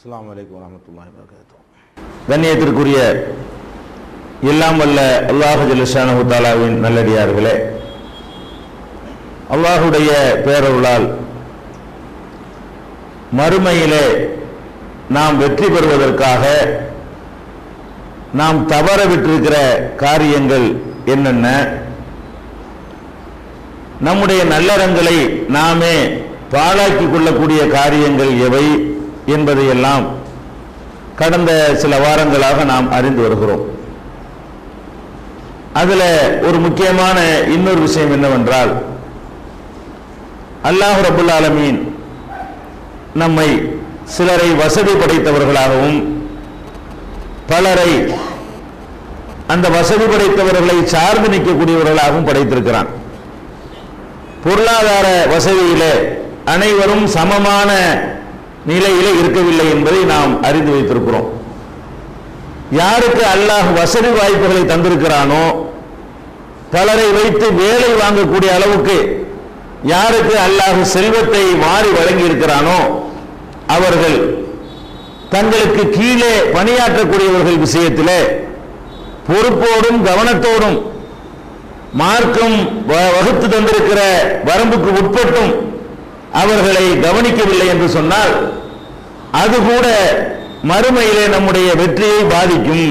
அஸ்ஸலாமு அலைக்கும் வரஹ்மத்துல்லாஹி வபரகாத்துஹு. கண்ணியத்திற்குரிய எல்லாம் வல்ல அல்லாஹ் ஜல்லஷானஹு தஆலாவின் நல்லடியார்களே, அல்லாஹுடைய பேரருளால் மறுமையிலே நாம் வெற்றி பெறுவதற்காக நாம் தவற விட்டிருக்கிற காரியங்கள் என்னென்ன, நம்முடைய நல்லறங்களை நாமே பாழாக்கி கொள்ளக்கூடிய காரியங்கள் எவை என்பதையெல்லாம் கடந்த சில வாரங்களாக நாம் அறிந்து வருகிறோம். அதில் ஒரு முக்கியமான இன்னொரு விஷயம் என்னவென்றால், அல்லாஹ் ரப்புல் ஆலமீன் நம்மை சிலரை வசதி படைத்தவர்களாகவும் பலரை அந்த வசதி படைத்தவர்களை சார்ந்து நிற்கக்கூடியவர்களாகவும் படைத்திருக்கிறான். பொருளாதார வசதியிலே அனைவரும் சமமான நிலையிலே இருக்கவில்லை என்பதை நாம் அறிந்து வைத்திருக்கிறோம். யாருக்கு அல்லாஹ் வசதி வாய்ப்புகளை தந்திருக்கிறானோ, பலரை வைத்து வேலை வாங்கக்கூடிய அளவுக்கு யாருக்கு அல்லாஹ் செல்வத்தை மாறி வழங்கி இருக்கிறானோ, அவர்கள் தங்களுக்கு கீழே பணியாற்றக்கூடியவர்கள் விஷயத்திலே பொறுப்போடும் கவனத்தோடும் மார்க்கம் வகுத்து தந்திருக்கிற வரம்புக்கு உட்பட்டும் அவர்களை கவனிக்கவில்லை என்று சொன்னால் அது கூட மறுமையிலே நம்முடைய வெற்றியை பாதிக்கும்,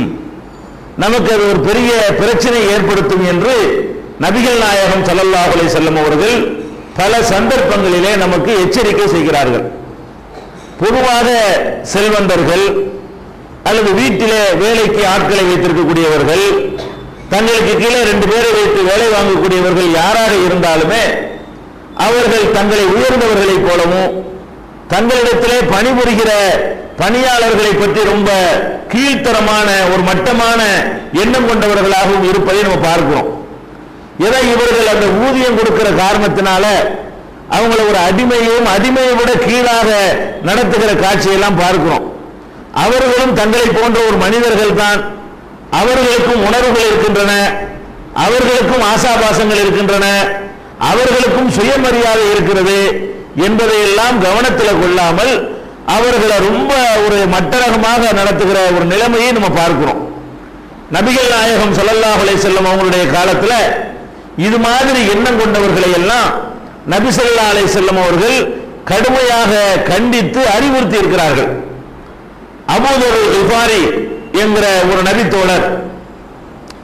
நமக்கு அது ஒரு பெரிய பிரச்சனை ஏற்படுத்தும் என்று நபிகள் நாயகம் ஸல்லல்லாஹு அலைஹி வஸல்லம் அவர்கள் பல சந்தர்ப்பங்களிலே நமக்கு எச்சரிக்கை செய்கிறார்கள். பொதுவாக செல்வந்தர்கள் அல்லது வீட்டிலே வேலைக்கு ஆட்களை வைத்திருக்கக்கூடியவர்கள், தங்களுக்கு கீழே 2 பேரை வைத்து வேலை வாங்கக்கூடியவர்கள் யாராக இருந்தாலுமே அவர்கள் தங்களை உயர்ந்தவர்களைப் போலவும் தங்களிடத்திலே பணிபுரிகிற பணியாளர்களை பற்றி ரொம்ப கீழ்த்தரமான ஒரு மட்டமான எண்ணம் கொண்டவர்களாகவும் இருப்பதை நம்ம பார்க்கிறோம். ஏதோ இவர்கள் அந்த ஊதியம் கொடுக்கிற காரணத்தினால அவங்கள ஒரு அடிமையை விட கீழாக நடத்துகிற காட்சியெல்லாம் பார்க்கிறோம். அவர்களும் தங்களை போன்ற ஒரு மனிதர்கள் தான், அவர்களுக்கும் உணர்வுகள் இருக்கின்றன, அவர்களுக்கும் ஆசாபாசங்கள் இருக்கின்றன, அவர்களுக்கும் சுயமரியாதை இருக்கிறது என்பதையெல்லாம் கவனத்தில் கொள்ளாமல் அவர்களை ரொம்ப ஒரு மட்டரகமாக நடத்துகிற ஒரு நிலைமையை நம்ம பார்க்கிறோம். நபிகள் நாயகம் ஸல்லல்லாஹு அலைஹி வஸல்லம் அவங்களுடைய காலத்தில் இது மாதிரி எண்ணம் கொண்டவர்களை எல்லாம் நபி ஸல்லல்லாஹு அலைஹி வஸல்லம் அவர்கள் கடுமையாக கண்டித்து அறிவுறுத்தி இருக்கிறார்கள். அபூ தர் கிஃபாரி என்கிற ஒரு நபித்தோழர்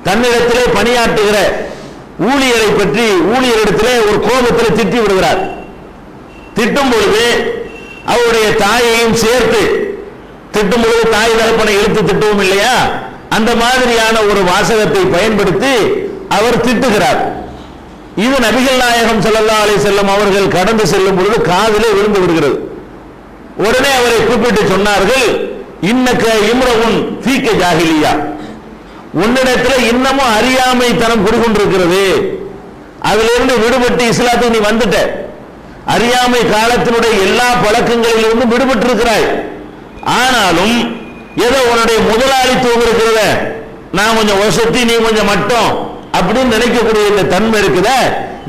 தன்னிடத்திலே பணியாற்றுகிற ஊழியரை பற்றி ஊழியரிடத்திலே ஒரு கோபத்தில் திட்டி விடுகிறார். திட்டும் பொழுது அவருடைய தாயையும் சேர்த்து திட்டும் பொழுது தாய் தகப்பனை இழுத்து திட்டவும் இல்லையா, அந்த மாதிரியான ஒரு வாசகத்தை பயன்படுத்தி அவர் திட்டுகிறார். இது நபிகள் நாயகம் ஸல்லல்லாஹு அலைஹி வஸல்லம் அவர்கள் கடந்து செல்லும் பொழுது காதிலே விழுந்து விடுகிறது. உடனே அவரை கூப்பிட்டு சொன்னார்கள், இன்னக்க இம்ரவுன் ஃபீக ஜாஹிலியா, உன்னிடத்தில் இன்னமும் அறியாமை தனம் குடிகொண்டிருக்கிறது, அதிலிருந்து விடுபட்டு இஸ்லாத்துக்கு நீ வந்துட்ட, அறியாமை காலத்தினுடைய எல்லா பழக்கங்களிலிருந்து விடுபட்டு இருக்கிறாய். ஆனாலும் ஏதோ உன்னுடைய முதலாளித்துவம் இருக்கிறத, நான் கொஞ்சம் வசதி நீ கொஞ்சம் மட்டம் அப்படின்னு நினைக்கக்கூடிய இந்த தன்மை இருக்குத,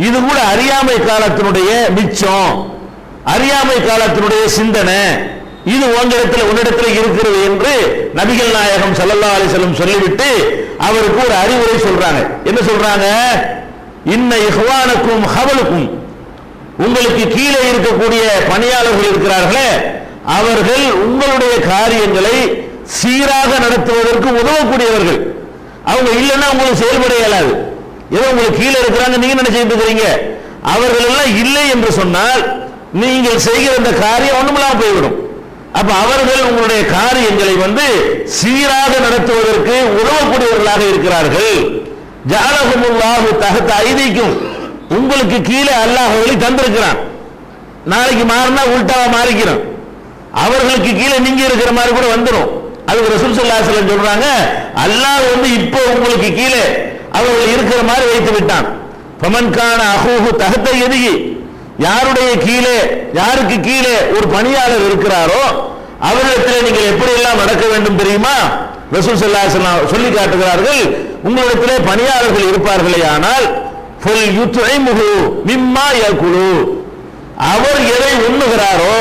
இது கூட அறியாமை காலத்தினுடைய மிச்சம், அறியாமை காலத்தினுடைய சிந்தனை, இது உன்னிடத்தில் இருக்கிறது என்று நபிகள் நாயகம் ஸல்லல்லாஹு அலைஹி வஸல்லம் சொல்லிவிட்டு அவருக்கு ஒரு அறிவுரை சொல்றாங்க. என்ன சொல்றாங்க? இன்ன இஹ்வானக்கும் ஹவலுக்கும், உங்களுக்கு கீழே இருக்கக்கூடிய பணியாளர்கள் இருக்கிறார்களே, அவர்கள் உங்களுடைய காரியங்களை சீராக நடத்துவதற்கு உதவக்கூடியவர்கள். அவங்க இல்லைன்னா உங்களுக்கு செயல்பட இயலாது. ஏதோ உங்களுக்கு கீழே இருக்கிறாங்க, நீங்க என்ன செய்து இருக்கிறீங்க, அவர்கள் எல்லாம் இல்லை என்று சொன்னால் நீங்கள் செய்கிற இந்த காரியம் ஒண்ணுமில்லாம போய்விடும். அப்ப அவர்கள் உங்களுடைய காரியங்களை சீராக நடத்துவதற்கு உதவக்கூடியவர்களாக இருக்கிறார்கள். ஜஅலஹுமுல்லாஹு தஹத ஐதீக்கும், உங்களுக்கு கீழே அல்லாஹ் அவர்களை தந்திருக்கிறான். நாளைக்கு மாறினா உல்டாவா மாறிக்கிறோம், அவர்களுக்கு கீழே நீங்க இருக்கிற மாதிரி கூட வந்துடும். அதுக்கு ரசூல் ஸல்லல்லாஹு அலைஹி வஸல்லம் சொல்றாங்க, அல்லாஹ் இப்போ உங்களுக்கு கீழே அவர்கள் இருக்கிற மாதிரி வைத்து விட்டான். ஃபமன் கான அஹூஹு தஹத யதிஹி, யாருடைய கீழே யாருக்கு கீழே ஒரு பணியாளர் இருக்கிறாரோ அவரிடத்தில் நீங்கள் எப்படி எல்லாம் நடக்க வேண்டும் தெரியுமா? ரசூல் ஸல்லல்லாஹு அலைஹி வஸல்லம் சொல்லி காட்டுகிறார்கள், உங்களிடத்திலே பணியாளர்கள் இருப்பார்களே ஆனால் ஃபல் யுத்இமுஹு மிம்மா யகுலு, அவர் எதை உண்ணுகிறாரோ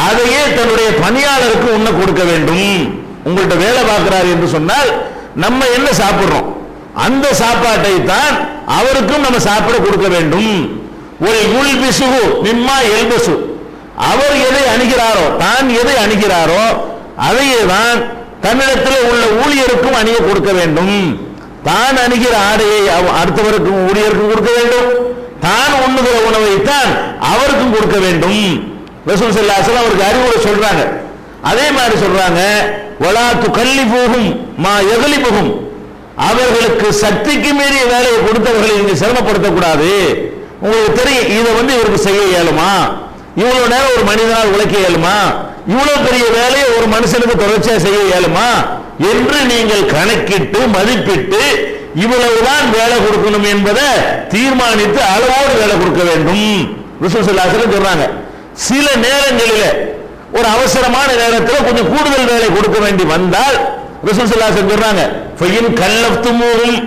அதையே தன்னுடைய பணியாளருக்கு உண்ண கொடுக்க வேண்டும். உங்கள்கிட்ட வேலை பார்க்கிறார் என்று சொன்னால் நம்ம என்ன சாப்பிடுறோம் அந்த சாப்பாட்டை தான் அவருக்கும் நம்ம சாப்பிட கொடுக்க வேண்டும். ஒரு யுல்பிசுஹு மிம்மா யல்பசு, அவர் எதை அணிகிறாரோ, தான் எதை அணிகிறாரோ அதையே தான் தன்னிடத்தில் உள்ள ஊழியருக்கும் அணிய கொடுக்க வேண்டும். தான் அணிகிற ஆடையை அடுத்தவருக்கும் ஊழியருக்கும் கொடுக்க வேண்டும், தான் உண்ணுகிற உணவை தான் அவருக்கும் கொடுக்க வேண்டும். ரசூல் ஸல்லல்லாஹு அலைஹி வஸல்லம் அவருக்கு அறிவுரை சொல்றாங்க. அதே மாதிரி சொல்றாங்க, வலா துகல்லிபுஹும் மா யக்லிபுஹும், அவர்களுக்கு சக்திக்கு மீறிய வேலையை கொடுத்தவர்களை நீங்க சிரமப்படுத்த கூடாது. உங்களுக்கு தெரியும் இதை இவருக்கு செய்ய இயலுமா, இவ்வளவு நேரம் ஒரு மனிதனால் உழைக்க இயலுமா, இவ்வளவு பெரிய வேலையை ஒரு மனுஷனுக்கு தொடர்ச்சியா செய்ய இயலுமா என்று நீங்கள் கணக்கிட்டு மதிப்பிட்டு இவ்வளவுதான் வேலை கொடுக்கணும் என்பதை தீர்மானித்து அளவோடு வேலை கொடுக்க வேண்டும். ரசூல் ஸல்லல்லாஹு அலைஹி வஸல்லம் சொல்றாங்க. சில நேரங்களில் ஒரு அவசரமான நேரத்தில் கொஞ்சம் கூடுதல் வேலை கொடுக்க வேண்டி வந்தால் ரசூல் ஸல்லல்லாஹு அலைஹி வஸல்லம் சொல்றாங்க, ஃபயின் கல்லஃப்துமூஹும்,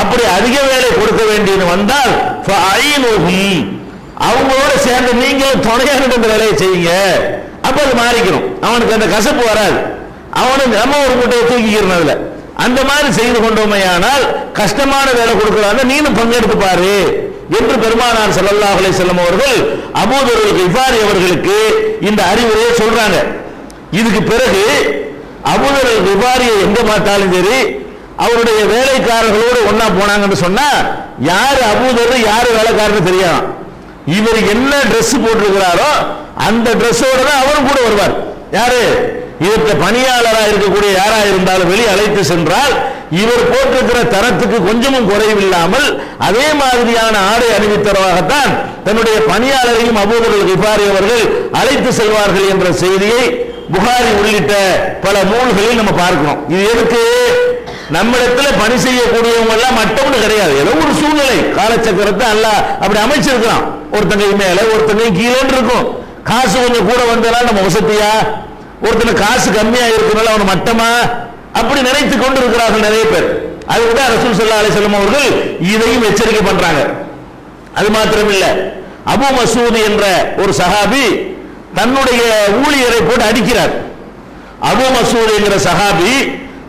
அப்படி அதிக வேலை கொடுக்க வேண்டியது வந்தால் ஃபஅயினுஹும், அவங்களோட சேர்ந்து நீங்க துணையாக இந்த வேலையை செய்யுங்க. அப்ப அது மாறிக்கணும், அவனுக்கு அந்த கசப்பு வராது, அவனுக்கு நம்ம ஒரு மூட்டையை தூக்கிக்கிறதுல அந்த மாதிரி செய்து கொண்டோமையானால் கஷ்டமான வேலை கொடுக்கிறாங்க, நீனும் பங்கெடுத்து பாரு என்று பெருமானார் ஸல்லல்லாஹு அலைஹி வஸல்லம் அவர்கள் அபூதர் கிஃபாரி அவர்களுக்கு இந்த அறிவுரையை சொல்றாங்க. இதுக்கு பிறகு அபூதர் கிஃபாரியை எங்க பார்த்தாலும் சரி அவருடைய வேலைக்காரர்களோடு ஒன்னா போனாங்கன்னு சொன்னா யாரு அபூதர் யாரு வேலைக்காரன்னு தெரியாது. இவர் என்ன Dress போட்டிருக்கிறாரோ அந்த Dressோட தான் அவரும் கூட வருவார். யாரு இதற்கு பணியாளராக இருக்கக்கூடிய யாரா இருந்தாலும் வெளியே அழைத்து சென்றால் இவர் போட்டிருக்கிற தரத்துக்கு கொஞ்சமும் குறைவில்லாமல் அதே மாதிரியான ஆடை அணிவித்தரவாகத்தான் தன்னுடைய பணியாளரையும் அபூதர் கிஃபாரி அவர்கள் அழைத்து செல்வார்கள் என்ற செய்தியை புகாரி உள்ளிட்ட பல நூல்களில் நம்ம பார்க்கிறோம். இது எதுக்கு? நம்மிடத்துல பணி செய்யக்கூடியவங்க எல்லாம் மட்டம்னு கிடையாது, ஏதோ ஒரு சூழ்நிலை காலச்சக்கரத்தை அல்லாஹ் அப்படி அமைச்சிருக்கிறான். ஒருத்தங்க மேல ஒருத்தங்க கீழே இருக்கும். காசு கொஞ்சம் கூட வந்தா நம்ம வசதியா, ஒருத்தன காசு கம்மியா இருக்கிறனால அவன் மட்டமா அப்படி நினைத்து கொண்டு இருக்கிறார்கள் நிறைய பேர். அதுகூட ரசூல் ஸல்லல்லாஹு அலைஹி வஸல்லம் அவர்கள் இதையும் எச்சரிக்கை பண்றாங்க. அது மாத்திரமில்ல, அபூ மஸ்ஊத் என்ற ஒரு சஹாபி தன்னுடைய ஊழியரை போட்டு அடிக்கிறார். அபூ மஸ்ஊத் என்கிற சஹாபி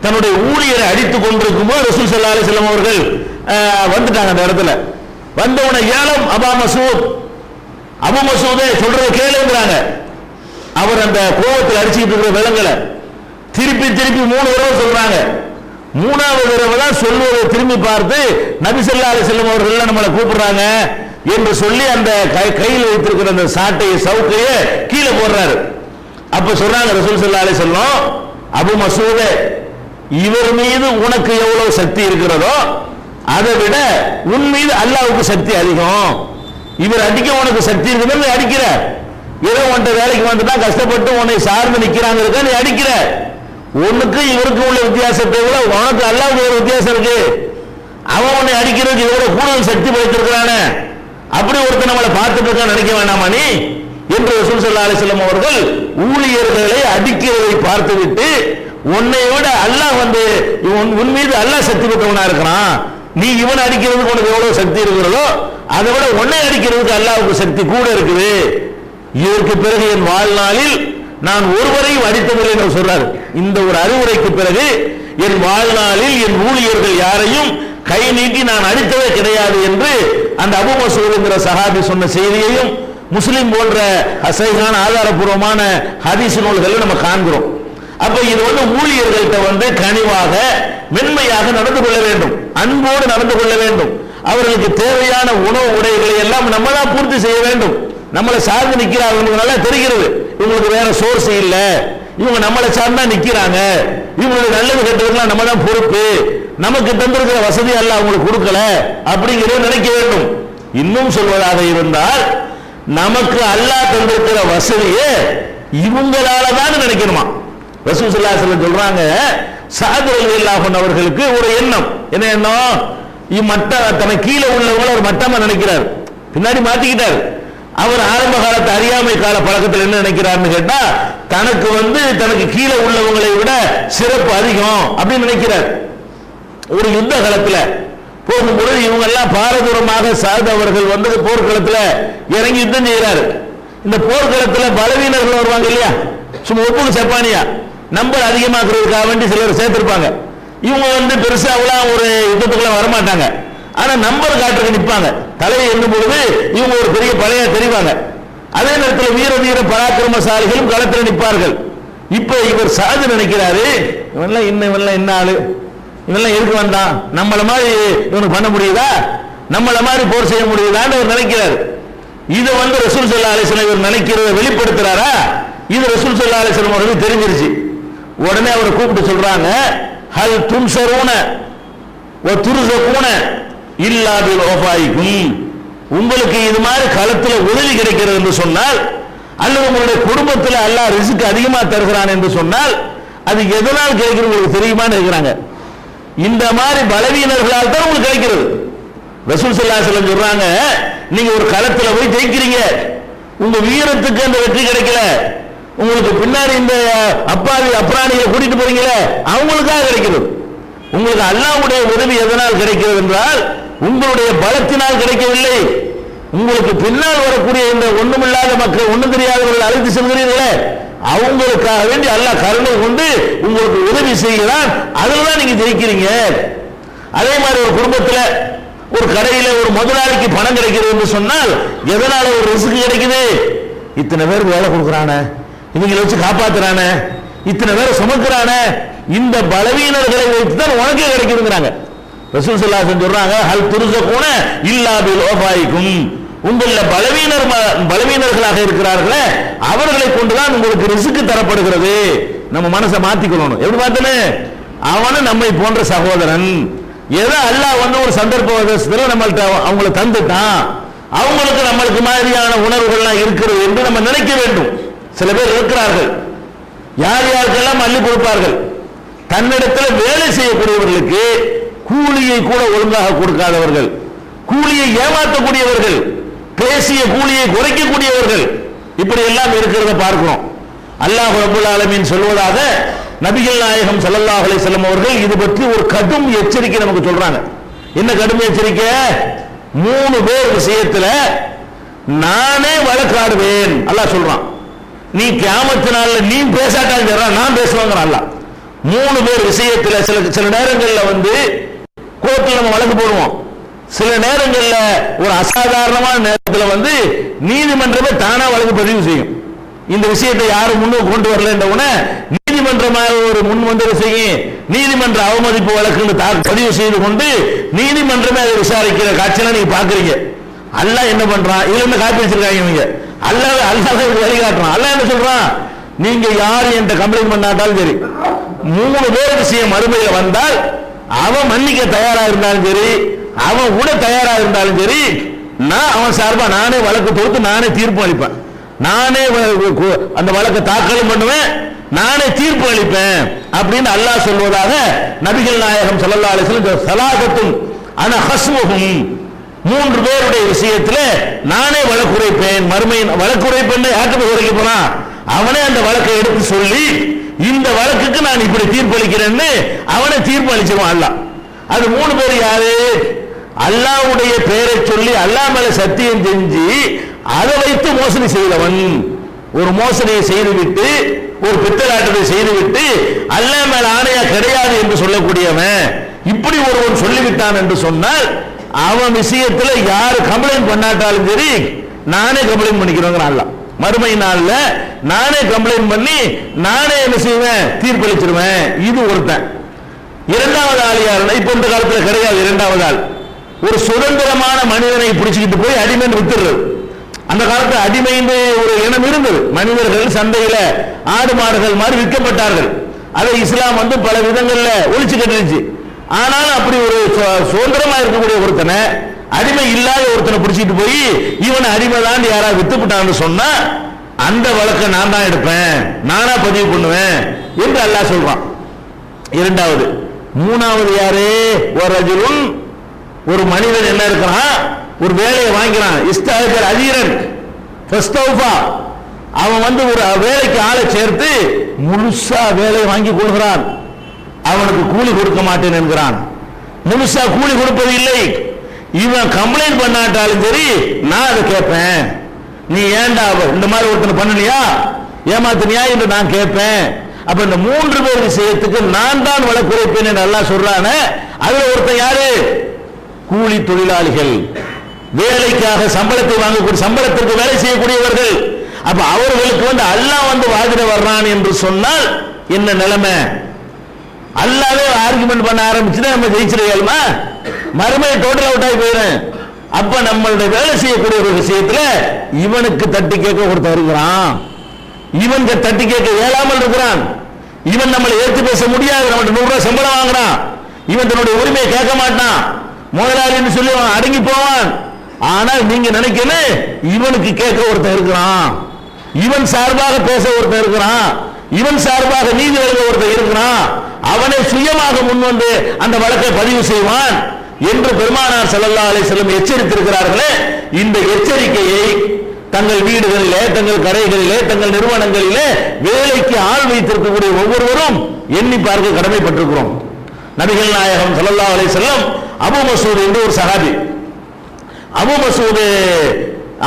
தன்னுடைய ஊழியரை அடித்துக் கொண்டிருக்கும் போது ரசூல் ஸல்லல்லாஹு அலைஹி வஸல்லம் அவர்கள் வந்துட்டாங்க. அந்த இடத்துல வந்தவனை ஏலம் அபூ மஸ்ஊத், அபூ மஸ்ஊதே சொல்றத கேளுங்கறாங்க. அவர் அந்த கோபத்தில் அடிச்சுட்டு இருக்கிற விலங்கலை திருப்பி திருப்பி 3 தடவை சொல்றாங்க. 3வது தடவை தான் சொல்வதை திரும்பி பார்த்து நபி ஸல்லல்லாஹு அலைஹி வஸல்லம் அவர்கள் நம்மளை கூப்பிடுறாங்க என்று சொல்லி அந்த கையில் வைத்திருக்கிற அந்த சாட்டையை சவுக்கையை கீழே போடுறாரு. அப்ப சொல்றாங்க ரசூல் ஸல்லல்லாஹு அலைஹி வஸல்லம், அபூ மஸ்ஊதே, இவர் மீது உனக்கு எவ்வளவு சக்தி இருக்கிறதோ அதை விட உன் மீது அல்லாஹ்வுக்கு சக்தி அதிகம். இவர் அடிக்க உனக்கு சக்தி இருக்குதுன்னு அடிக்கிற, ஏதோ உன்ட்ட வேலைக்கு வந்துட்டா கஷ்டப்பட்டு உன்னை சார்ந்து நிக்கிறாங்க நீ அடிக்கிற. உனக்கு இவருக்கு உள்ள வித்தியாசத்தை விட உனக்கு அல்லாஹ்வுக்கு ஒரு வித்தியாசம் இருக்கு. அவன் உன்னை அடிக்கிறதுக்கு எவ்வளவு கூடுதல் சக்தி படைத்திருக்கிறானே, அப்படி ஒருத்தர் நம்மளை பார்த்துட்டு இருக்கான்னு நினைக்க வேண்டாமா நீ என்று ரசூல் ஸல்லல்லாஹு அலைஹி வஸல்லம் அவர்கள் ஊழியர்களை அடிக்கிறதை பார்த்துவிட்டு, உன்னை விட அல்லாஹ் உன் மீது அல்லாஹ் சக்தி பெற்றவனா இருக்கிறான், நீ இவன் அடிக்கிறதுக்கு உனக்கு எவ்வளவு சக்தி இருக்கிறதோ அதை விட உன்னை அடிக்கிறதுக்கு அல்லாஹ்வுக்கு சக்தி கூட இருக்குது. இதற்கு பிறகு என் வாழ்நாளில் நான் ஒருவரையும் அடித்ததில்லை என்று சொல்றாரு. இந்த ஒரு அறிவுரைக்கு பிறகு என் வாழ்நாளில் என் ஊழியர்கள் யாரையும் கை நீட்டி நான் அடித்ததே கிடையாது என்று அந்த அபூ மஸ்ஊத் என்கிற சஹாபி சொன்ன செய்தியையும் முஸ்லிம் போன்ற சஹீஹான ஆதாரபூர்வமான ஹதீஸ் நூல்களில் நம்ம காண்கிறோம். அப்ப இது ஊழியர்கள்ட்ட கனிவாக மென்மையாக நடந்து கொள்ள வேண்டும், அன்போடு நடந்து கொள்ள வேண்டும். அவர்களுக்கு தேவையான உணவு உடைகளை எல்லாம் நம்ம தான் பூர்த்தி செய்ய வேண்டும். நம்மளை சார்ந்து நிக்கிறாங்க நல்லா தெரிகிறது, இவங்களுக்கு வேற சோர்ஸ் இல்ல, இவங்க நம்மளை சார்ந்தா நிக்கிறாங்க, இவங்களுக்கு நல்லது கெட்டதுக்கெல்லாம் நம்ம தான் பொறுப்பு, நமக்கு தந்திருக்கிற வசதி எல்லாம் அவங்களுக்கு கொடுக்கல அப்படிங்கிறத நினைக்க வேண்டும். இன்னும் சொல்வதாக இருந்தால் நமக்கு அல்லாஹ் தந்திருக்கிற வசதியை இவங்களால தான் நினைக்கணுமா. ரசூல் ஸல்லல்லாஹு அலைஹி வஸல்லம் சொல்றாங்க, ஸஅத் ரலியல்லாஹு அன்ஹு அவர்களுக்கு ஒரு எண்ணம், என்ன எண்ணம்? தனக்கு கீழே உள்ளவங்களை ஒரு மட்டமா நினைக்கிறார், பின்னாடி மாத்திக்கிட்டார். அவர் ஆரம்ப காலத்து அறியாமை கால பழக்கத்தில் என்ன நினைக்கிறார்னு கேட்டா, தனக்கு தனக்கு கீழே உள்ளவங்களை விட சிறப்பு அதிகம் அப்படின்னு நினைக்கிறார். ஒரு யுத்த காலத்தில் போகும்பொழுது இவங்க எல்லாம் பாரதூரமாக ஸஅத் அவர்கள் போர்க்களத்தில் இறங்கி யுத்தம் செய்கிறார். இந்த போர்க்களத்தில் பலவீனர்கள் வருவாங்க இல்லையா, சும்மா ஒப்புக்கு சப்பானியா நம்பர் அதிகமாக்குறதுக்காக வேண்டி சிலர் சேர்த்திருப்பாங்க. இவங்க பெருசா அவ்வளோ ஒரு யுத்தத்துக்குள்ள வரமாட்டாங்க. ஆனா நம்பர் காட்டுறதுக்கு நிற்பாங்க. தலையை எண்ணும் பொழுது இவங்க ஒரு பெரிய பழைய தெரிவாங்க. அதே நேரத்தில் வீர வீர பராக்கிரமசாலிகளும் களத்தில் நிற்பார்கள். இப்ப இவர் சாது நினைக்கிறாரு, இவன்லாம் என்ன ஆளு, இவெல்லாம் எதுக்கு வந்தான், நம்மள மாதிரி இவனுக்கு பண்ண முடியுதா, நம்மள மாதிரி போர் செய்ய முடியுதான்னு அவர் நினைக்கிறார். இதை ரசூல் ஸல்லல்லாஹு அலைஹி வஸல்லம் இவர் நினைக்கிறத வெளிப்படுத்துறாரா, இது ரசூல் ஸல்லல்லாஹு அலைஹி வஸல்லம் அவருக்கு தெரிஞ்சிருச்சு. உடனே அவரை கூப்பிட்டு சொல்றாங்க, ஹல் துன்சரூன வ துர்ஸகூன இல்லா பில் ஓஃபாயிக்கும், உங்களுக்கு இது மாதிரி களத்தில் உதவி கிடைக்கிறது என்று சொன்னால், அல்லது உங்களுடைய குடும்பத்தில் அல்லாஹ் ரிஸ்க் அதிகமாக தருகிறான் என்று சொன்னால், அது எதனால் கிடைக்கிறது உங்களுக்கு தெரியுமான்னு இருக்கிறாங்க. இந்த மாதிரி பலவீனர்களால் தான் உங்களுக்கு கிடைக்கிறது. ரசூல் ஸல்லல்லாஹு அலைஹி வஸல்லம் சொல்றாங்க, நீங்க ஒரு களத்தில் போய் ஜெயிக்கிறீங்க, உங்க வீரத்துக்கு அந்த வெற்றி கிடைக்கல, உங்களுக்கு பின்னாடி இந்த அப்பாவி அப்ராணிகளை கூட்டிட்டு போறீங்களே அவங்களுக்காக கிடைக்கிறது. உங்களுக்கு அல்லாஹ்வுடைய உதவி எதனால் கிடைக்கிறது என்றால், உங்களுடைய பலத்தினால் கிடைக்கவில்லை, உங்களுக்கு பின்னால் வரக்கூடிய இந்த ஒண்ணுமில்லாத மக்கள், ஒண்ணும் தெரியாதவர்கள் அழைத்து செல்கிறீர்களே அவங்களுக்காக வேண்டி அல்லாஹ் கருணை கொண்டு உங்களுக்கு உதவி செய்கிறான், அதுலதான் நீங்க ஜெயிக்கிறீங்க. அதே மாதிரி ஒரு குடும்பத்தில் ஒரு கடையில ஒரு முதலாளிக்கு பணம் கிடைக்கிறது என்று சொன்னால், எதனால ஒரு ரிஸ்க் கிடைக்குது, இத்தனை பேருக்கு வேலை கொடுக்குறானே, இவங்களை வச்சு காப்பாத்துறானே, இத்தனை பேரை சுமக்கிறானே, இந்த பலவீனர்களை வைத்துதான் உனக்கே கிடைக்குதுங்கிறாங்க. ரசூல் ஸல்லல்லாஹு அலைஹி வஸல்லம் சொல்றாங்க, ஹல் துர்ஸகூன இல்லா பில் ஓஃபாயிக்கும், உங்கள பலவீனர்களாக இருக்கிறார்களே அவர்களை கொண்டுதான் உங்களுக்கு ரிஸ்க் தரப்படுகிறது. நம்ம மனசை மாத்திக்கணும். எப்படி பார்த்தனே, அவனும் நம்மை போன்ற சகோதரன், ஏதோ அல்லாஹ் ஒரு சந்தர்ப்ப நம்மள்ட்ட அவங்களை தந்துட்டான், அவங்களுக்கு நம்மளுக்கு மாதிரியான உணர்வுகள்லாம் இருக்கிறது என்று நம்ம நினைக்க வேண்டும். சில பேர் இருக்கிறார்கள், யார் யாருக்கெல்லாம் அள்ளி கொடுப்பார்கள், தன்னிடத்தில் வேலை செய்யக்கூடியவர்களுக்கு கூலியை கூட ஒழுங்காக கொடுக்காதவர்கள், கூலியை ஏமாற்றக்கூடியவர்கள், பேசிய கூலியை குறைக்கக்கூடியவர்கள், இப்படி எல்லாம் இருக்கிறத பார்க்கிறோம். அல்லாஹ் ரப்பல் ஆலமீன் சொல்வதாக நபிகள் நாயகம் ஸல்லல்லாஹு அலைஹி வஸல்லம் அவர்கள் இது பற்றி ஒரு கடும் எச்சரிக்கை நமக்கு சொல்றாங்க. என்ன கடும் எச்சரிக்கை? 3 பேர் விஷயத்துல நானே வழக்காடுவேன் அல்லாஹ் சொல்றான். நீ கியாமத் நாள்ல நீ பேசாட்டாலும் நான் பேசுவாங்க அல்லாஹ். 3 பேர் விஷயத்துல சில நேரங்களில் கோர்ட்ல நம்ம வழக்கு போடுவோம், சில நேரங்களில் ஒரு அசாதாரணமான நேரத்தில் நீதிமன்றமே தானா வழக்கு பதிவு செய்யும். இந்த விஷயத்தை யாரும் முன்னுக்கு கொண்டு வரல என்ற உடனே நீதிமன்றமாக ஒரு முன் வந்து செய்யும், நீதிமன்ற அவமதிப்பு வழக்கு பதிவு செய்து கொண்டு நீதிமன்றமே அதை விசாரிக்கிற காட்சியெல்லாம் நீங்க பாக்குறீங்க. அல்லாஹ் என்ன பண்றான், இதுல என்ன காப்பி வச்சிருக்காங்க இவங்க, அல்லாஹ் வழிகாட்டுறான். அல்லாஹ் என்ன சொல்றான், நீங்க யாரு என்ற கம்ப்ளைண்ட் பண்ணாட்டாலும் சரி, 3 பேர் விஷயம் மறுமையில வந்தால் அவன் மன்னிக்க தயாரா இருந்தாலும் சரி, அவன் கூட தயாரா இருந்தாலும் சரி, நான் அவன் சார்பா நானே வழக்கு தொடுத்து நானே தீர்ப்பு அளிப்பேன், நானே அந்த வழக்கை தாக்கலும் பண்ணுவேன், நானே தீர்ப்பு அளிப்பேன் அப்படின்னு அல்லாஹ் சொல்வதாக நபிகள் நாயகம் ஸல்லல்லாஹு அலைஹி வஸல்லம் ஸலாகத்துன் அன ஹஸ்முஹும், 3 பேருடைய விஷயத்தில் நானே வழக்குரைப்பேன். மறுமை வழக்குரைப்பேன் யாருக்கு குறைக்க போனா அவனே அந்த வழக்கை எடுத்து சொல்லி இந்த வழக்குக்கு நான் இப்படி தீர்ப்பு அளிக்கிறேன்னு அவனை தீர்ப்பு அளிச்சிருவான் அல்லாஹ். அது 3 பேர் யாரு? அல்லாஹ்வுடைய பெயரை சொல்லி அல்லாஹ் மேல சத்தியம் செஞ்சு அதை வைத்து மோசடி செய்தவன், ஒரு மோசடியை செய்துவிட்டு ஒரு பித்தலாட்டத்தை செய்துவிட்டு அல்லாஹ் மேல ஆணையா கிடையாது என்று சொல்லக்கூடியவன், இப்படி ஒருவன் சொல்லிவிட்டான் என்று சொன்னால் அவன் விஷயத்துல யாரு கம்ப்ளைண்ட் பண்ணாட்டாலும் சரி நானே கம்ப்ளைண்ட் பண்ணிக்கிறோங்கிற அல்லாஹ். மறுமை நாள்ல நானே கம்ப்ளைண்ட் பண்ணி நானே என்ன செய்வேன், தீர்ப்பளிச்சிருவேன். இது ஒருத்தன். இரண்டாவது ஆள் யாருன்னா, இப்ப இந்த காலத்துல கிடையாது. இரண்டாவது ஆள் ஒரு சுதந்திரமான மனிதனை பிடிச்சுக்கிட்டு போய் அடிமைன்னு வித்துடுறது. அந்த காலத்துல அடிமைன்னு ஒரு இனம் இருந்தது. மனிதர்கள் சந்தையில ஆடு மாடுகள் மாதிரி விற்கப்பட்டார்கள். அதை இஸ்லாம் பல விதங்கள்ல ஒழிச்சு கட்டிருச்சு. ஆனாலும் அப்படி ஒரு சுதந்திரமா இருக்கக்கூடிய ஒருத்தனை, அடிமை இல்லாத ஒருத்தனை பிடிச்சிட்டு போய் இவனை அடிமை தான் யாராவது வித்துப்பட்டான்னு சொன்னா அந்த வழக்கை நான் தான் எடுப்பேன், நானா பதிவு பண்ணுவேன் என்று அல்லாஹ் சொல்றான். இரண்டாவது. மூணாவது யாரு? ஒரு மனிதன் என்ன இருக்கிறான், ஒரு வேலையை வாங்கிறான், இஸ்தாஜர் அஜீரன் ஃபஸ்தௌஃபா, அவன் ஒரு வேலைக்கு ஆளை சேர்த்து முழுசா வேலையை வாங்கி கொள்கிறான். அவனுக்கு கூலி கொடுக்க மாட்டேன் என்கிறான். முழுசா கூலி கொடுப்பது இல்லை. இவன் கம்ப்ளைண்ட் பண்ணாட்டாலும் சரி நான் அதை கேட்பேன், நீ ஏன்டா இந்த மாதிரி ஒருத்தனை பண்ணலையா, ஏமாத்தினியா என்று நான் கேட்பேன். அப்ப இந்த 3 பேர் விஷயத்துக்கு நான் தான் வழக்குரைப்பேன் என்று அல்லாஹ் சொல்றானே, அதுல ஒருத்தன் யாரு? கூலி தொழிலாளிகள், வேலைக்காக சம்பளத்தை வாங்கக்கூடிய, சம்பளத்திற்கு வேலை செய்யக்கூடியவர்கள். அப்ப அவர்களுக்கு அல்லாஹ் வாதிட வர்றான் என்று சொன்னால் என்ன நிலைமை? அல்லாவே ஆர்குமெண்ட் பண்ண ஆரம்பிச்சுன்னா நம்ம ஜெயிச்சிருக்கோமா? மறுமையை டோட்டல் அவுட் ஆகி போயிடும். அப்ப நம்மளுடைய வேலை செய்யக்கூடிய ஒரு விஷயத்துல இவனுக்கு தட்டி கேட்க ஒருத்தர் இருக்கிறான், இவன் தட்டி கேட்க இயலாமல் இருக்கிறான், இவன் நம்மளை ஏற்று பேச முடியாது, நம்மகிட்ட 100 ரூபாய் சம்பளம் வாங்குறான், இவன் தன்னுடைய உரிமையை கேட்க மாட்டான், முதலாளின்னு சொல்லி அவன் அடங்கி போவான். ஆனால் நீங்க நினைக்கணும், இவனுக்கு கேட்க ஒருத்தர் இருக்கிறான், இவன் சார்பாக பேச ஒருத்தர் இருக்கிறான், இவன் சார்பாக நீதி வழங்க ஒருத்தர் இருக்கிறான், அவனை சுயமாக முன்வந்து அந்த வழக்கை பதிவு செய்வான் என்று பெருமானார் ஸல்லல்லாஹு அலைஹி வஸல்லம் எச்சரித்திருக்கிறார்களே. இந்த எச்சரிக்கையை தங்கள் வீடுகளிலே, தங்கள் கடைகளிலே, தங்கள் நிறுவனங்களிலே வேலைக்கு ஆள் வைத்திருக்கக்கூடிய ஒவ்வொருவரும் எண்ணி பார்க்க கடமைப்பட்டிருக்கிறோம். நபிகள் நாயகம் ஸல்லல்லாஹு அலைஹி வஸல்லம் அபூ மஸ்ஊத் என்று ஒரு சஹாபி, அபூ மஸ்ஊத்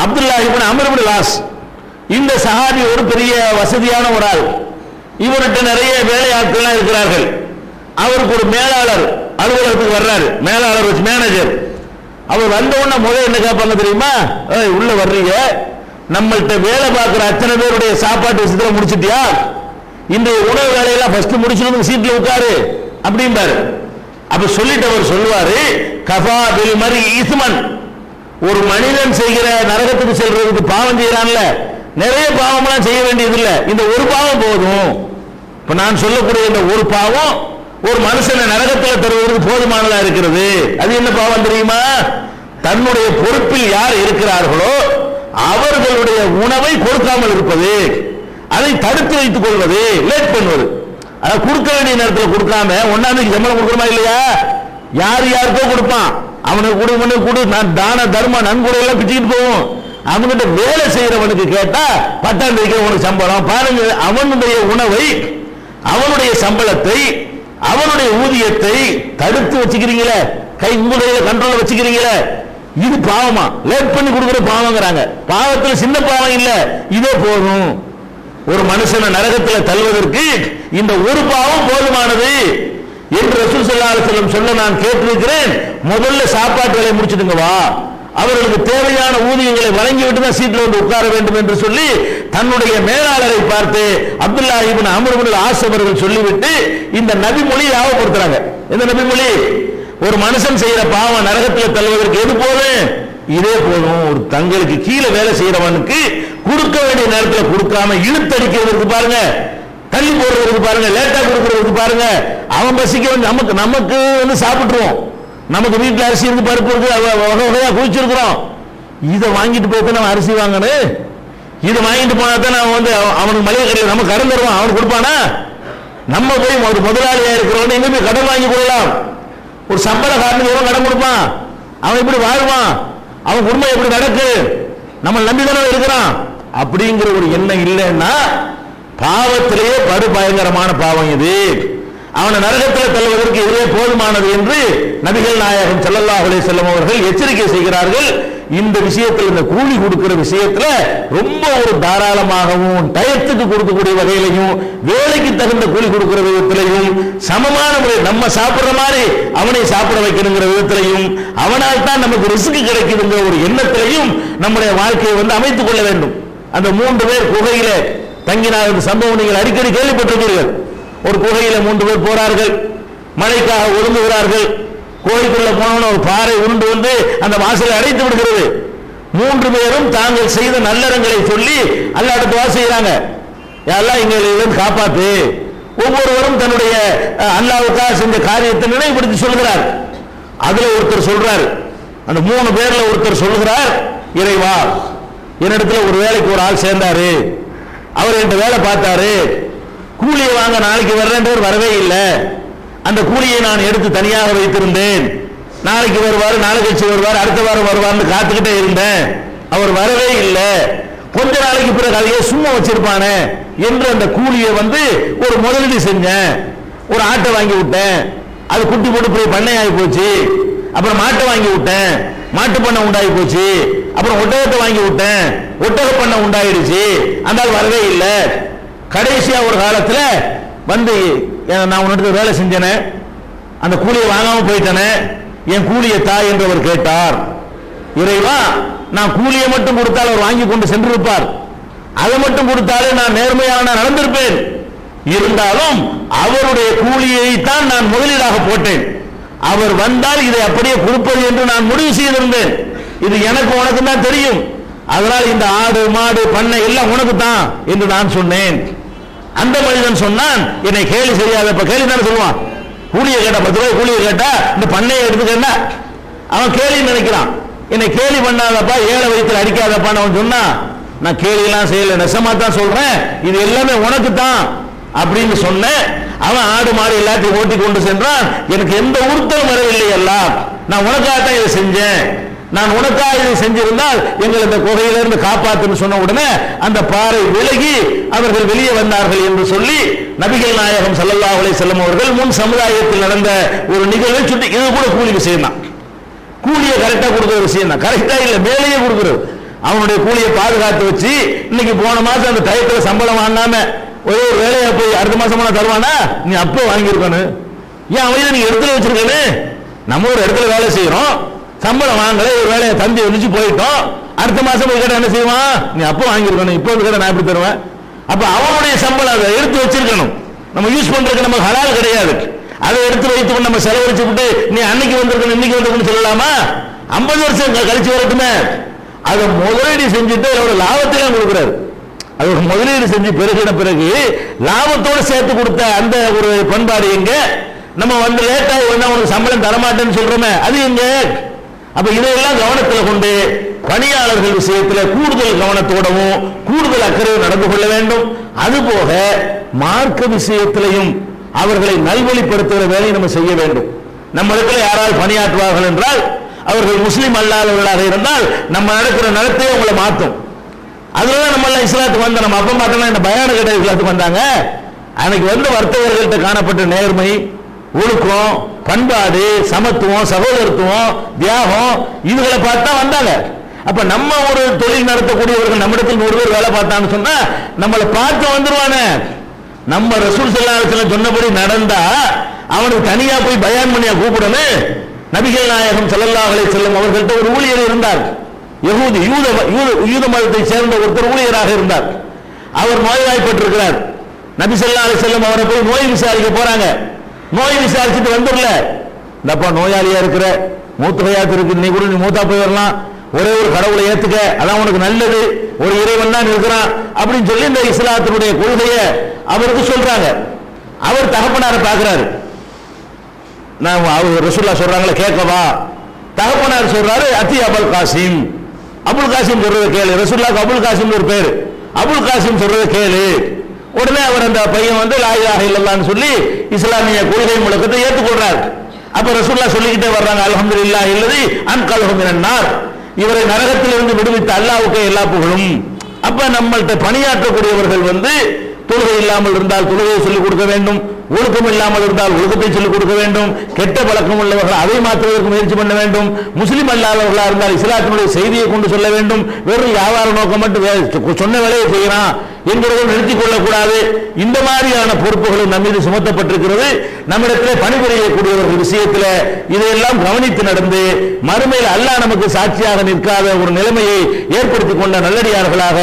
அப்துல்லாஹ் இப்னு அம்ர் இப்னு லாஸ், இந்த சஹாபி ஒரு பெரிய வசதியான ஒரு ஆள். இவர்கிட்ட நிறைய வேலையாட்கள் இருக்கிறார்கள். அவருக்கு ஒரு மேலாளர் அலுவலகத்துக்கு வர்றாரு, மேலாளர் வச்சு மேனேஜர். அவர் வந்த உடனே முதல்ல என்ன கேட்பாங்க தெரியுமா? உள்ள வர்றீங்க, நம்மள்கிட்ட வேலை பார்க்கிற அத்தனை பேருடைய சாப்பாட்டு விஷயத்துல முடிச்சிட்டியா? இன்றைய உணவு வேலையெல்லாம் ஃபர்ஸ்ட் முடிச்சுட்டு சீட்ல உட்காரு அப்படின்பாரு. அப்ப சொல்லிட்டு அவர் சொல்லுவாரு, கஃபா பில் மரி இஸ்மன், ஒரு மனிதன் செய்கிற நரகத்துக்கு செல்றதுக்கு பாவம் செய்யறான்ல, நிறைய பாவம்லாம் செய்ய வேண்டியது இல்லை, இந்த ஒரு பாவம் போதும். இப்ப நான் சொல்லக்கூடிய இந்த ஒரு பாவம் ஒரு மனுஷனை நரகத்தில் தருவதற்கு போதுமானதா இருக்கிறது. அது என்ன பாவம் தெரியுமா? தன்னுடைய பொறுப்பில் யார் இருக்கிறார்களோ அவர்களுடைய உணவை கொடுக்காமல் இருப்பது, அதை தடுத்து வைத்துக் கொள்வது, லேட் பண்ணுவது. அதை கொடுக்க வேண்டிய நேரத்தில் கொடுக்காம ஒன்னாந்தேதி சம்பளம் கொடுக்கணுமா இல்லையா? யார் யாருக்கோ கொடுப்பான், அவனுக்கு கொடு, இவனுக்கு கொடு, நான் தான தர்ம நன்கொடை எல்லாம் பிச்சுக்கிட்டு போவோம். அவன்கிட்ட வேலை செய்யறவனுக்கு கேட்டா 10ஆம் தேதிக்கு உனக்கு சம்பளம் பாருங்க. அவனுடைய உணவை, அவனுடைய சம்பளத்தை, அவனுடைய ஊதியத்தை தடுத்து வச்சுக்கிறீங்களே, கை உங்களுடைய கண்ட்ரோல் வச்சுக்கிறீங்களே, இது பாவமா? லேட் பண்ணி கொடுக்கிற பாவங்கிறாங்க. பாவத்தில் சின்ன பாவம் இல்ல, இதே போதும். ஒரு மனுஷனை நரகத்தில் தள்ளுவதற்கு இந்த ஒரு பாவம் போதுமானது என்று ரசூல் ஸல்லல்லாஹு அலைஹி வஸல்லம் சொல்ல நான் கேட்டிருக்கிறேன். முதல்ல சாப்பாட்டு வேலையை முடிச்சுடுங்க வா, அவர்களுக்கு தேவையான ஊதியங்களை வழங்கிவிட்டு தான் சீட்டில் வந்து உட்கார வேண்டும் என்று சொல்லி தன்னுடைய மேலாளரை பார்த்து அப்துல்லாஹ் இப்னு அம்ர் இப்னு ஆஸ் அவர்கள் சொல்லிவிட்டு இந்த நபி மொழி ஞாபகப்படுத்துறாங்க. இந்த நபி மொழி, ஒரு மனுஷன் செய்யற பாவம் நரகத்தில் தள்ளுவதற்கு எது போதும்? இதே போதும். ஒரு தங்களுக்கு கீழே வேலை செய்யறவனுக்கு கொடுக்க வேண்டிய நேரத்தில் கொடுக்காம இழுத்தடிக்கிறதுக்கு பாருங்க, தள்ளி போடுறதுக்கு பாருங்க, லேட்டா கொடுக்கறதுக்கு பாருங்க. அவன் பசிக்க நமக்கு சாப்பிட்டுருவோம், நமக்கு வீட்டில் அரிசி இருக்கு, பருப்பு இருக்கு, வகை வகையா குளிச்சிருக்கிறோம். இதை வாங்கிட்டு போய் நம்ம அரிசி வாங்கணும், இதை வாங்கிட்டு போனா தான் நான் அவனுக்கு மளிகை கடையில் நம்ம கடன் தருவான், அவனுக்கு கொடுப்பானா? நம்ம போய் ஒரு முதலாளியா இருக்கிறவன் எங்க போய் கடன் வாங்கி கொள்ளலாம். ஒரு சம்பளக்காரனுக்கு எவ்வளவு கடன் கொடுப்பான்? அவன் எப்படி வாழ்வான்? அவன் குடும்பம் எப்படி நடக்கு? நம்ம நம்பிதானே இருக்கிறான். அப்படிங்கிற ஒரு எண்ணம் இல்லைன்னா பாவத்திலேயே படு பயங்கரமான பாவம் இது. அவனை நரகத்தில் தள்ளுவதற்கு இதுவே போதுமானது என்று நபிகள் நாயகம் ஸல்லல்லாஹு அலைஹி வஸல்லம் அவர்கள் எச்சரிக்கை செய்கிறார்கள். இந்த விஷயத்தில், இந்த கூலி கொடுக்கிற விஷயத்துல ரொம்ப ஒரு தாராளமாகவும் டயத்துக்கு கொடுக்கக்கூடிய வகையிலையும் வேலைக்கு தகுந்த கூலி கொடுக்கிற விதத்திலையும் சமமான முறை நம்ம சாப்பிடுற மாதிரி அவனை சாப்பிட வைக்கணுங்கிற விதத்திலையும் அவனால் தான் நமக்கு ரிஸ்க் கிடைக்குதுங்கிற ஒரு எண்ணத்திலையும் நம்முடைய வாழ்க்கையை அமைத்துக் கொள்ள வேண்டும். அந்த 3 பேர் குகையில தங்கினார் சம்பவம் நீங்கள் அடிக்கடி கேள்விப்பட்டிருக்கிறீர்கள். ஒரு குகையில 3 பேர் போறார்கள், மழைக்காக ஒதுங்குகிறார்கள். கோயிலுக்குள்ள போனவன ஒரு பாறை உருண்டு வந்து அந்த வாசலை அடைத்து விடுகிறது. 3 பேரும் தாங்கள் செய்த நல்லறங்களை சொல்லி அல்லாஹ்விடம் துஆ செய்றாங்க, யா அல்லாஹ் எங்களை காப்பாத்து. ஒவ்வொருவரும் தன்னுடைய அல்லாஹ்வுக்காக செஞ்ச காரியத்தை நினைவுபடுத்தி சொல்கிறார். அதுல ஒருத்தர் சொல்றார், அந்த 3 பேர்ல ஒருத்தர் சொல்கிறார், இறைவா என்னிடத்துல ஒரு வேலைக்கு ஒரு ஆள் சேர்ந்தாரு, அவர் என்கிட்ட வேலை பார்த்தாரு, கூலியை வாங்க நாளைக்கு வர்றேன் வரவே இல்லை. அந்த கூலியை நான் எடுத்து தனியாக வைத்திருந்தேன், நாளைக்கு வருவார், நாளை கழிச்சு வருவார், அடுத்த வாரம் வருவார்னு காத்துக்கிட்டே இருந்தேன், அவர் வரவே இல்லை. கொஞ்ச நாளைக்கு பிறகு அதையே சும்மா வச்சிருப்பானே என்று அந்த கூலியை ஒரு முதலீடு செஞ்சேன். ஒரு ஆட்டை வாங்கி விட்டேன், அது குட்டி போட்டு போய் பண்ணை ஆகி போச்சு. அப்புறம் மாட்டை வாங்கி விட்டேன், மாட்டு பண்ணை உண்டாகி போச்சு. அப்புறம் ஒட்டகத்தை வாங்கி விட்டேன், ஒட்டக பண்ண உண்டாயிடுச்சு, அந்த வரவே இல்லை. கடைசியா ஒரு காலத்துல வந்து நான் உன்னிடத்துல வேலை செஞ்சேனே, அந்த கூலியை வாங்காம போயிட்டேனே, என் கூலியை தா என்று அவர் கேட்டார். இறைவா, நான் கூலியை மட்டும் கொடுத்தால் அவர் வாங்கி கொண்டு சென்றிருப்பார், அதை மட்டும் கொடுத்தாலே நான் நேர்மையாக நடந்திருப்பேன். இருந்தாலும் அவருடைய கூலியை தான் நான் முதலீடாக போட்டேன். அவர் வந்தால் இதை அப்படியே கொடுப்பது என்று நான் முடிவு செய்திருந்தேன். இது எனக்கு உனக்கு தான் தெரியும், அதனால் இந்த ஆடு மாடு பண்ணை எல்லாம் உனக்கு தான் என்று நான் சொன்னேன். அந்த மனிதன் சொன்னான், என்னை கேலி செய்யாத. இப்ப கேலி தானே சொல்லுவான், கூலியை கேட்டா 10 ரூபாய் கூலியை கேட்டா இந்த பண்ணையை எடுத்துக்கன்னா அவன் கேலி நினைக்கிறான். என்னை கேலி பண்ணாதப்பா, ஏழை வயிற்றில் அடிக்காதப்பான்னு அவன் சொன்னா, நான் கேலி எல்லாம் செய்யல, நெசமா தான் சொல்றேன், இது எல்லாமே உனக்கு தான் அப்படின்னு சொன்ன. அவன் ஆடு மாடு எல்லாத்தையும் ஓட்டி கொண்டு சென்றான். எனக்கு எந்த உறுத்தலும் வரவில்லை, எல்லாம் நான் உனக்காக தான் இதை செஞ்சேன், நான் உனக்காக இதை செஞ்சிருந்தால் எங்கள் இந்த குகையிலிருந்து காப்பாற்றுன்னு சொன்ன உடனே அந்த பாறை விலகி அவர்கள் வெளியே வந்தார்கள் என்று சொல்லி நபிகள் நாயகம் ஸல்லல்லாஹு அலைஹி வஸல்லம் அவர்கள் முன் சமுதாயத்தில் நடந்த ஒரு நிகழ்வை சுட்டி, இது கூட கூலி விஷயம் தான், கூலியை கரெக்டா கொடுக்கிற விஷயம் தான், கரெக்டா இல்ல மேலேயே கொடுக்கிறது. அவனுடைய கூலியை பாதுகாத்து வச்சு இன்னைக்கு போன மாசம் அந்த டயத்துல சம்பளம் வாங்காம ஒரே ஒரு வேலையை போய் அடுத்த மாசம் தருவானா, நீ அப்போ வாங்கியிருக்கணும். ஏன் அவன் நீ இடத்துல வச்சிருக்கனு, நம்ம ஒரு இடத்துல வேலை செய்யறோம், சம்பளம் வாங்கல, ஒரு வேலையை தந்தி வந்துச்சு போயிட்டோம், அடுத்த மாசம் போய் கேட்ட என்ன செய்வான், நீ அப்போ வாங்கியிருக்கணும், இப்போ கேட்ட நான் எப்படி தருவேன். அப்ப அவனுடைய சம்பளம் அதை எடுத்து வச்சிருக்கணும், நம்ம யூஸ் பண்றதுக்கு நமக்கு ஹலால் கிடையாது. அதை எடுத்து வைத்து நம்ம செலவழிச்சு விட்டு நீ அன்னைக்கு வந்திருக்கணும் இன்னைக்கு வந்திருக்கணும் சொல்லலாமா? 50 வருஷம் கழிச்சு வரட்டுமே. அதை முதலீடு செஞ்சுட்டு அதோட லாபத்தையும் கொடுக்கிறாரு. அது முதலீடு செஞ்சு பெருகின பிறகு லாபத்தோடு சேர்த்து கொடுத்த அந்த ஒரு பண்பாடு எங்க? நம்ம வந்து லேட்டா உனக்கு சம்பளம் தரமாட்டேன்னு சொல்றோமே, அது எங்க? அப்ப இதையெல்லாம் கவனத்தில் கொண்டு பணியாளர்கள் விஷயத்தில் கூடுதல் கவனத்தோடவும் கூடுதல் அக்கறையும் நடந்து கொள்ள வேண்டும். அதுபோக மார்க்க விஷயத்திலையும் அவர்களை நல்வழிப்படுத்துகிற வேலையை நம்ம செய்ய வேண்டும். நம்ம இடத்துல யாரால் பணியாற்றுவார்கள் என்றால் அவர்கள் முஸ்லீம் அல்லாதவர்களாக இருந்தால் நம்ம நடக்கிற நடத்தையே அவங்களை மாற்றும். அதுதான் நம்ம எல்லாம் இஸ்லாத்துக்கு வந்த நம்ம அப்பா பார்த்தோம்னா இந்த பயான கேட்ட இஸ்லாத்துக்கு வந்தாங்க. அன்னைக்கு வந்து வர்த்தகர்கள்ட்ட காணப்பட்ட நேர்மை, ஒழுக்கம், பண்பாடு, சமத்துவம், சகோதரத்துவம், தியாகம் இதுகளை பார்த்தா வந்தாங்க. அப்ப நம்ம ஒரு தொழில் நடத்தக்கூடியவர்கள் நம்மிடத்தில் 100 பேர் வேலை பார்த்தான்னு சொன்னா நம்மளை பார்த்து வந்துருவானே. நம்ம ரசூல் ஸல்லல்லாஹு அலைஹி வஸல்லம் சொன்னபடி நடந்தா அவனுக்கு தனியா போய் பயான் பண்ணியா கூப்பிடணும். நபிகள் நாயகம் ஸல்லல்லாஹு அலைஹி வஸல்லம் அவர்கள்ட்ட ஒரு ஊழியர் இருந்தார், யூத மதத்தை சேர்ந்த ஒருத்தர் ஊழியராக இருந்தார். அவர் நோய்வாய்ப்பட்டிருக்கிறார். நபி ஸல்லல்லாஹு அலைஹி வஸல்லம் அவரை போய் நோய் விசாரிக்க போறாங்க. நோய் விசாரிச்சுட்டு வந்துடல, இந்தப்பா நோயாளியா இருக்கிற, மூத்த வயாத்து இருக்கு, நீ கூட நீ மூத்தா போய் வரலாம், ஒரே ஒரு கடவுளை ஏத்துக்க, அதான் உனக்கு நல்லது, ஒரு இறைவன் தான் இருக்கிறான் அப்படின்னு சொல்லி இந்த இஸ்லாத்தினுடைய கொள்கையை அவருக்கு சொல்றாங்க. அவர் தகப்பனாரை பார்க்கிறாரு. நான் ரசூலுல்லாஹ் சொல்றாங்களே கேட்கவா? தகப்பனார் சொல்றாரு, அத்தி அபுல் காசிம், அபுல் காசிம் சொல்றதை கேளு. ரசூலுல்லாஹ்க்கு அபுல் காசிம் ஒரு பேரு, அபுல் காசிம் சொல்றதை கேளு. உடனே அவர் அந்த பையன் வந்து லா இலாஹ இல்லல்லாஹ்னு சொல்லி இஸ்லாமிய கொள்கை முழக்கத்தை ஏற்றுக்கொள்றார். அப்ப ரசூலுல்லாஹ் சொல்லிக்கிட்டே வர்றாங்க, அல்ஹம்துலில்லாஹ் இல்லதி அன்கலஹு மினன் நார், இவரை நரகத்திலிருந்து விடுவித்த அல்லாஹ்வுக்கு எல்லா புகழும். அப்ப நம்மள்ட்ட பணியாற்றக்கூடியவர்கள் வந்து தொழுகை இல்லாமல் இருந்தால் தொழுகையை சொல்லிக் கொடுக்க வேண்டும், ஒழுக்கம் இல்லாமல் இருந்தால் ஒழுக்கத்தை சொல்லிக் கொடுக்க வேண்டும், கெட்ட பழக்கம் உள்ளவர்கள் அதை மாற்றுவதற்கு முயற்சி பண்ண வேண்டும், முஸ்லிம் அல்லாதவர்களாக இருந்தால் இஸ்லாத்தினுடைய செய்தியை கொண்டு சொல்ல வேண்டும். வெறும் வியாபார நோக்கம் மட்டும் சொன்ன வேலையை செய்யலாம் என்கிறதை நிறுத்திக் கொள்ளக்கூடாது. இந்த மாதிரியான பொறுப்புகளும் நம்ம மீது சுமத்தப்பட்டிருக்கிறது. நம்மிடத்தில் பணிபுரியக்கூடியவர்கள் விஷயத்தில் இதையெல்லாம் கவனித்து நடந்து மறுமையில் அல்லாஹ் நமக்கு சாட்சியாக நிற்காத ஒரு நிலைமையை ஏற்படுத்திக் கொண்ட நல்லடியார்களாக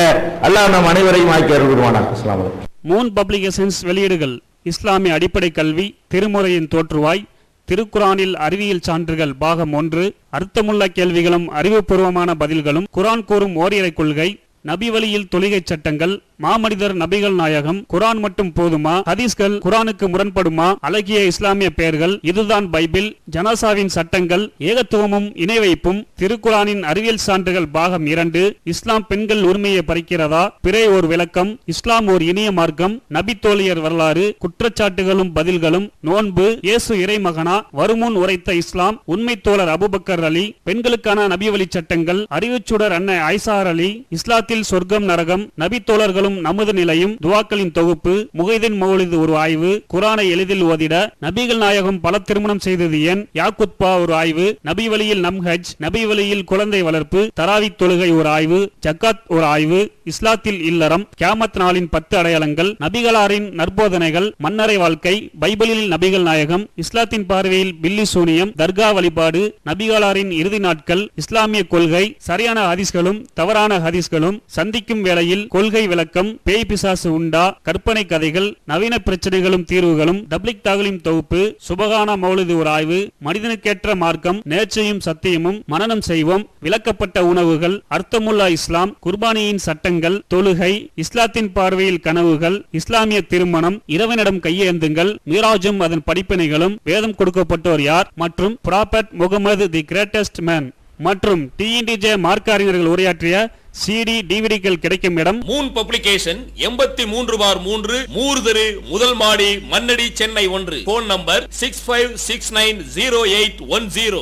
அல்லாஹ் நம் அனைவரையும் ஆக்கி அருள்வானாக. அஸ்ஸலாமு அலைக்கும். மூன் பப்ளிகேஷன்ஸ் வெளியீடுகள்: இஸ்லாமிய அடிப்படை கல்வி, திருமுறையின் தோற்றுவாய், திருக்குரானில் அறிவியல் சான்றுகள் பாகம் 1, அர்த்தமுள்ள கேள்விகளும் அறிவுபூர்வமான பதில்களும், குரான் கூறும் ஓரிரை கொள்கை, நபி வழியில் தொழுகை சட்டங்கள், மாமனிதர் நபிகள் நாயகம், குரான் மட்டும் போதுமா, ஹதீஸ்கள் குரானுக்கு முரண்படுமா, அழகிய இஸ்லாமிய பெயர்கள், இதுதான் பைபிள், ஜனாசாவின் சட்டங்கள், ஏகத்துவமும் இணை வைப்பும், திருக்குரானின் அறிவியல் சான்றுகள் பாகம் 2, இஸ்லாம் பெண்கள் உரிமையை பறிக்கிறதா, பிறை ஓர் விளக்கம், இஸ்லாம் ஓர் இனிய மார்க்கம், நபி தோழியர் வரலாறு, குற்றச்சாட்டுகளும் பதில்களும், நோன்பு, இயேசு இறைமகனா, வருமுன் உரைத்த இஸ்லாம், உண்மை தோழர் அபுபக்கர் அலி, பெண்களுக்கான நபி வழி சட்டங்கள், அறிவுச்சுடர் அன்னை ஐசார் அலி, இஸ்லாத்தில் சொர்க்கம் நரகம், நபி தோழர்களும் மற்றும் நமது நிலையும் துவாக்களின் தொகுப்பு, முகைதீன் மௌலிது ஒரு ஆய்வு, குரானை எளிதில் ஓதிட, நபிகள் நாயகம் பல திருமணம் செய்தது ஏன், யாக்குத்பா ஒரு ஆய்வு, நபி வழியில் நம் ஹஜ், நபி வழியில் குழந்தை வளர்ப்பு, தராவி தொழுகை ஒரு ஆய்வு, ஜக்காத் ஒரு ஆய்வு, இஸ்லாத்தில் இல்லறம், கியாமத் நாளின் 10 அடையாளங்கள், நபிகளாரின் நற்போதனைகள், மன்னரை வாழ்க்கை, பைபிளில் நபிகள் நாயகம், இஸ்லாத்தின் பார்வையில் பில்லி சூனியம், தர்கா வழிபாடு, நபிகளாரின் இறுதி நாட்கள், இஸ்லாமிய கொள்கை, சரியான ஹதீஸ்களும் தவறான ஹதீஸ்களும், சந்திக்கும் வேளையில் கொள்கை விளக்கம், பேய் பிசாசு உண்டா, கற்பனை கதைகள், நவீன பிரச்சனைகளும் தீர்வுகளும், தப்லிக் தாகலிம் தொகுப்பு, சுபகானா மௌலிது ஒரு ஆய்வு, மனிதனுக்கேற்ற மார்க்கம், நேர்ச்சையும் சத்தியமும், மனனம் செய்வோம், விளக்கப்பட்ட உணவுகள், அர்த்தமுல்லா இஸ்லாம், குர்பானியின் சட்டங்கள், தொழுகை, இஸ்லாத்தின் பார்வையில் கனவுகள், இஸ்லாமிய திருமணம், இரவனிடம் கையேந்துங்கள், மீராஜும் அதன் படிப்பினைகளும், வேதம் கொடுக்கப்பட்டோர் யார் மற்றும் prophet Mohammed the greatest man மற்றும் TNTJ மார்க்க அறிஞர்கள் உரையாற்றிய CD டிவிடிகள் கிடைக்கும் இடம் மூன் பப்ளிகேஷன் 83/3 மூர் தெரு, முதல் மாடி, மண்ணடி, சென்னை 1. Phone number 65690810.